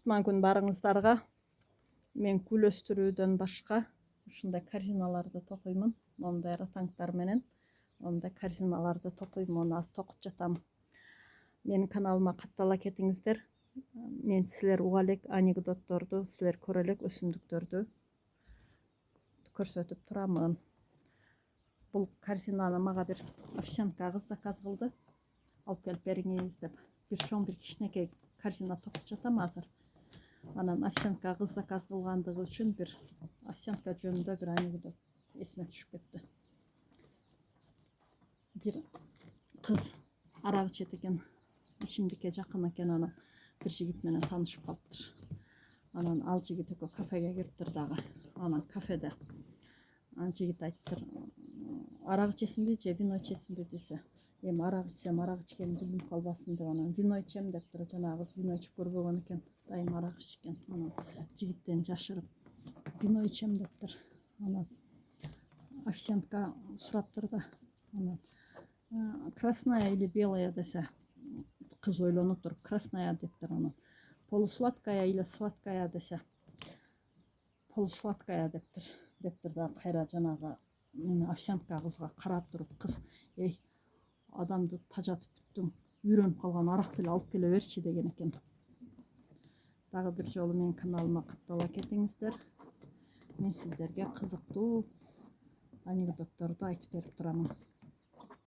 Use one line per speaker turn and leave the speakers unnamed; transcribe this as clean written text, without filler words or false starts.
кутман күн барыңыздарга. Мен гүл өстүрүүдөн башка ушундай корзиналарды токуймун. Мондай ратаңктар менен мондай корзиналарды токуйм, оны аз токуп жатам. Менин каналыма каттала кетиңиздер. Мен силер уга элек анекдотторду, силер көрө элек өсүмдүктөрдү көрсөтүп турамын. Бул корзинаны мага бир овсянка кыз заказ кылды. Алып келип бериңиз деп. Бир чоң бир кичинекей корзина токуп жатам азыр. Анан овсянка кыз заказ кылгандыгы үчүн бир овсянка жөнүндө бир анекдот эсиме түшүп кетти. Бир кыз арак ичет экен, ичимдикке жакын экен, анан бир жигит менен таанышып калыптыр. Анан ал жигит экөө кафеге кириптир дагы. Анан кафеде жигит айтыптыр: арак ичесиңби же вино ичесиңби десе, эми арак ичсем арак ичкенин билип калбасын деп анан вино ичем дептир. Жанагы кыз вино ичип көрбөгөн экен, дайым арак ичкен. Анан жигиттен жашырып вино ичем дептир. Анан овсянка сураптыр да, анан красная или белая десе, кыз ойлонуп туруп красная дептир. Анан полусладкая или сладкая десе, полусладкая дептир да, кайра жанагы овсянка кызга карап туруп, кыз: "Эй, адамды тажатып бүттүң, үйрөнүп калган аракты эле алып келе берчи" деген экен. Дагы бир жолу менин каналыма каттала кетиңиздер. Мен сиздерге кызыктуу анекдотторду айтып берип турамын.